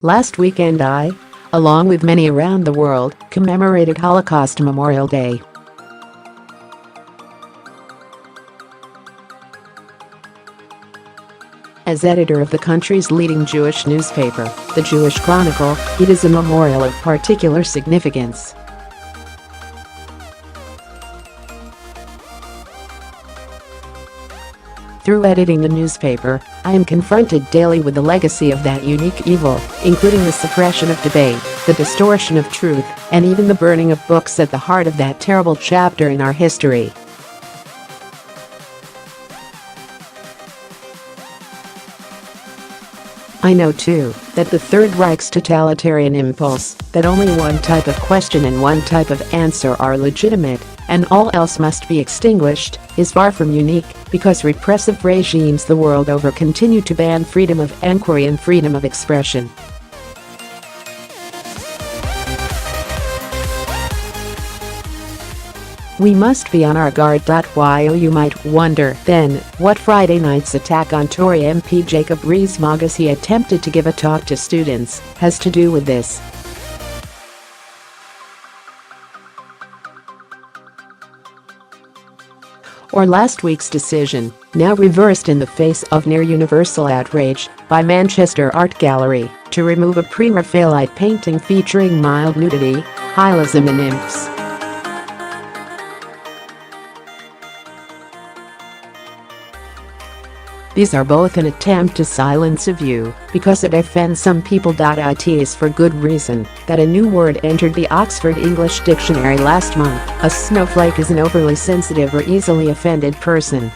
Last weekend I, along with many around the world, commemorated Holocaust Memorial Day. As editor of the country's leading Jewish newspaper, the Jewish Chronicle, it is a memorial of particular significance. Through editing the newspaper, I am confronted daily with the legacy of that unique evil, including the suppression of debate, the distortion of truth, and even the burning of books at the heart of that terrible chapter in our history. I know too that the Third Reich's totalitarian impulse, that only one type of question and one type of answer are legitimate, and all else must be extinguished, is far from unique, because repressive regimes the world over continue to ban freedom of inquiry and freedom of expression. We must be on our guard.You. You might wonder, then, what Friday night's attack on Tory MP Jacob Rees-Mogg as he attempted to give a talk to students has to do with this. Or last week's decision, now reversed in the face of near-universal outrage, by Manchester Art Gallery, to remove a pre-Raphaelite painting featuring mild nudity, Hylas And The Nymphs. These are both an attempt to silence a view, because it offends some people.It is for good reason, that a new word entered the Oxford English Dictionary last month. A snowflake is an overly sensitive or easily offended person.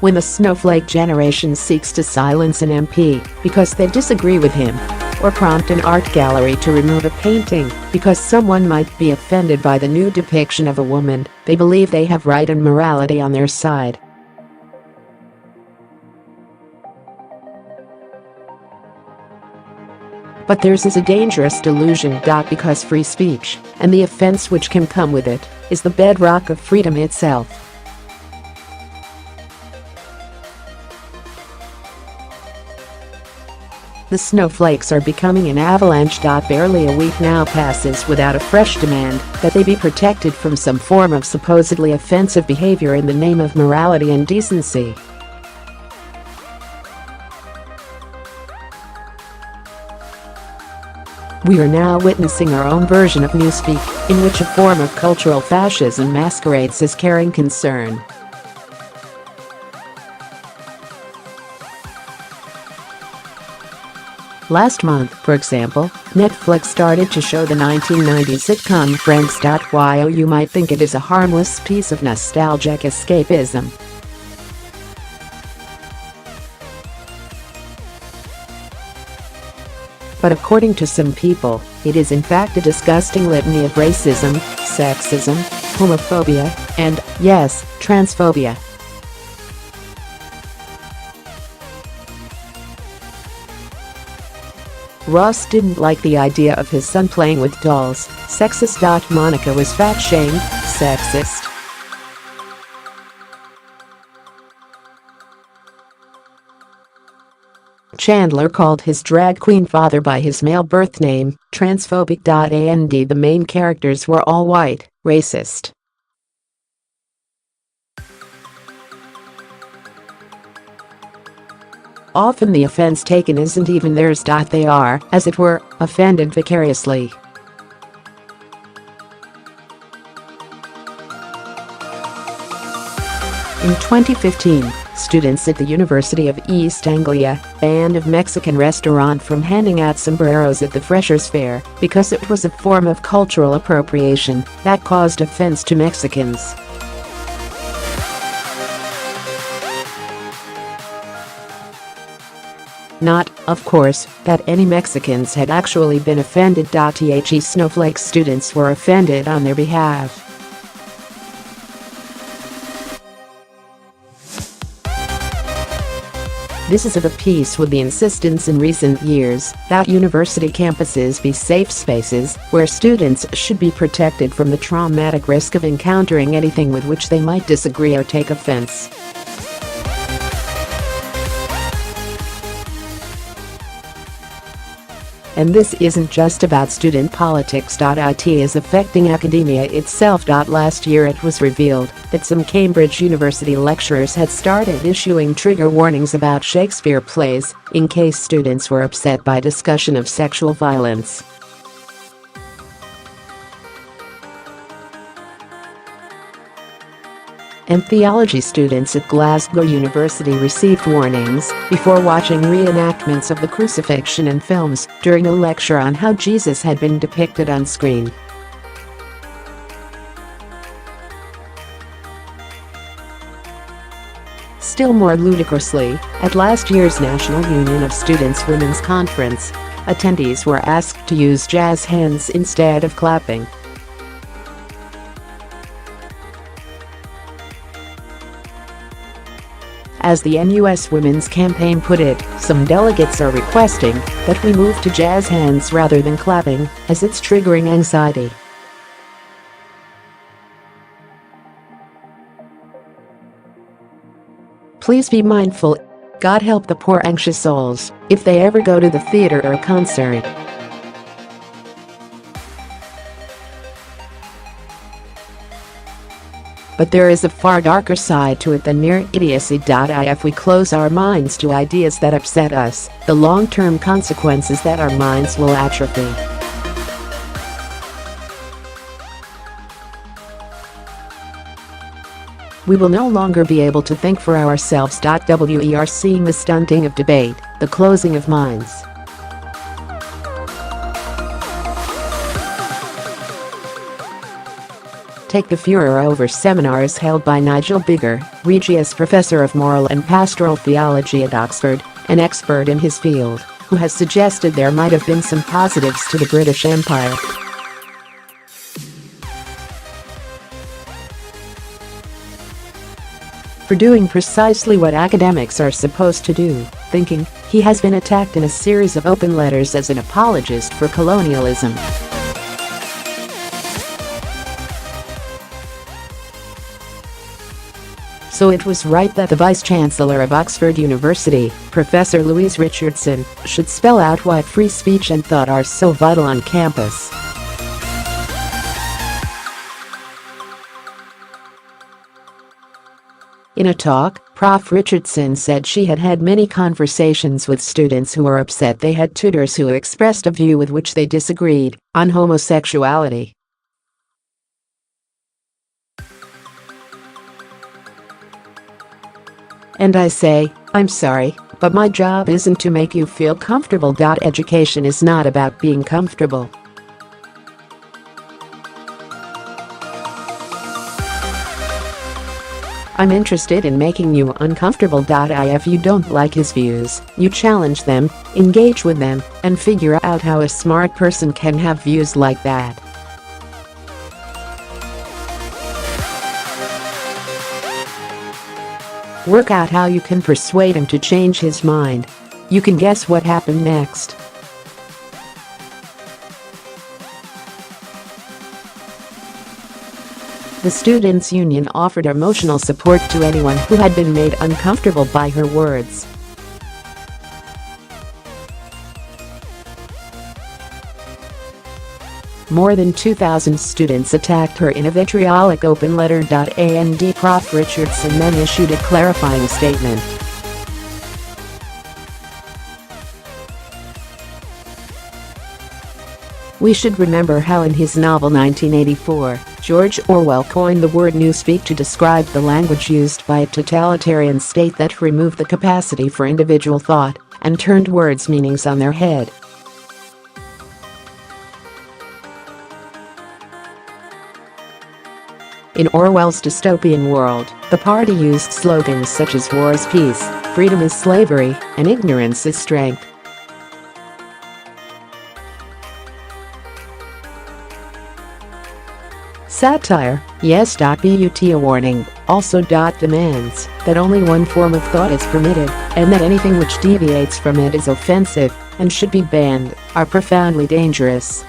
When the snowflake generation seeks to silence an MP because they disagree with him, or prompt an art gallery to remove a painting because someone might be offended by the new depiction of a woman, they believe they have right and morality on their side. But theirs is a dangerous delusion.Because free speech, and the offense which can come with it, is the bedrock of freedom itself. The snowflakes are becoming an avalanche.Barely. A week now passes without a fresh demand that they be protected from some form of supposedly offensive behavior in the name of morality and decency. We are now witnessing our own version of newspeak, in which a form of cultural fascism masquerades as caring concern. Last month, for example, Netflix started to show the 1990s sitcom Friends.You. You might think it is a harmless piece of nostalgic escapism. But according to some people, it is in fact a disgusting litany of racism, sexism, homophobia, and, yes, transphobia. Ross didn't like the idea of his son playing with dolls. Sexist.Monica was fat-shamed, sexist. Chandler called his drag queen father by his male birth name, transphobic.And. The main characters were all white, racist. Often the offense taken isn't even theirs. They are, as it were, offended vicariously. In 2015, students at the University of East Anglia banned a Mexican restaurant from handing out sombreros at the Freshers' Fair because it was a form of cultural appropriation that caused offense to Mexicans. Not, of course, that any Mexicans had actually been offended. The Snowflakes students were offended on their behalf. This is of a piece with the insistence in recent years that university campuses be safe spaces where students should be protected from the traumatic risk of encountering anything with which they might disagree or take offense. And this isn't just about student politics.It is affecting academia itself. Last year it was revealed that some Cambridge University lecturers had started issuing trigger warnings about Shakespeare plays in case students were upset by discussion of sexual violence. And theology students at Glasgow University received warnings before watching reenactments of the crucifixion in films during a lecture on how Jesus had been depicted on screen. Still more ludicrously, at last year's National Union of Students Women's Conference, attendees were asked to use jazz hands instead of clapping. As the NUS Women's Campaign put it, some delegates are requesting that we move to jazz hands rather than clapping, as it's triggering anxiety. Please be mindful. God help the poor anxious souls if they ever go to the theater or a concert. But there is a far darker side to it than mere idiocy. If we close our minds to ideas that upset us, the long-term consequences that our minds will atrophy. We will no longer be able to think for ourselves. We are seeing the stunting of debate, the closing of minds. Take the furor over seminars held by Nigel Biggar, Regius Professor of Moral and Pastoral Theology at Oxford, an expert in his field, who has suggested there might have been some positives to the British Empire. For doing precisely what academics are supposed to do, thinking. He has been attacked in a series of open letters as an apologist for colonialism. So it was right that the Vice-Chancellor of Oxford University, Professor Louise Richardson, should spell out why free speech and thought are so vital on campus. In a talk, Prof. Richardson said she had had many conversations with students who were upset they had tutors who expressed a view with which they disagreed on homosexuality. And I say, I'm sorry, but my job isn't to make you feel comfortable. Education is not about being comfortable. I'm interested in making you uncomfortable. If you don't like his views, you challenge them, engage with them, and figure out how a smart person can have views like that. Work out how you can persuade him to change his mind. You can guess what happened next. The Students' Union offered emotional support to anyone who had been made uncomfortable by her words. More than 2,000 students attacked her in a vitriolic open letter. And Prof. Richardson then issued a clarifying statement. We should remember how in his novel 1984, George Orwell coined the word newspeak to describe the language used by a totalitarian state that removed the capacity for individual thought and turned words' meanings on their head. In Orwell's dystopian world, the party used slogans such as war is peace, freedom is slavery, and ignorance is strength. Satire, yes.But a warning, also demands that only one form of thought is permitted, and that anything which deviates from it is offensive and should be banned, are profoundly dangerous.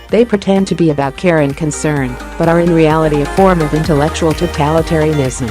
They pretend to be about care and concern, but are in reality a form of intellectual totalitarianism.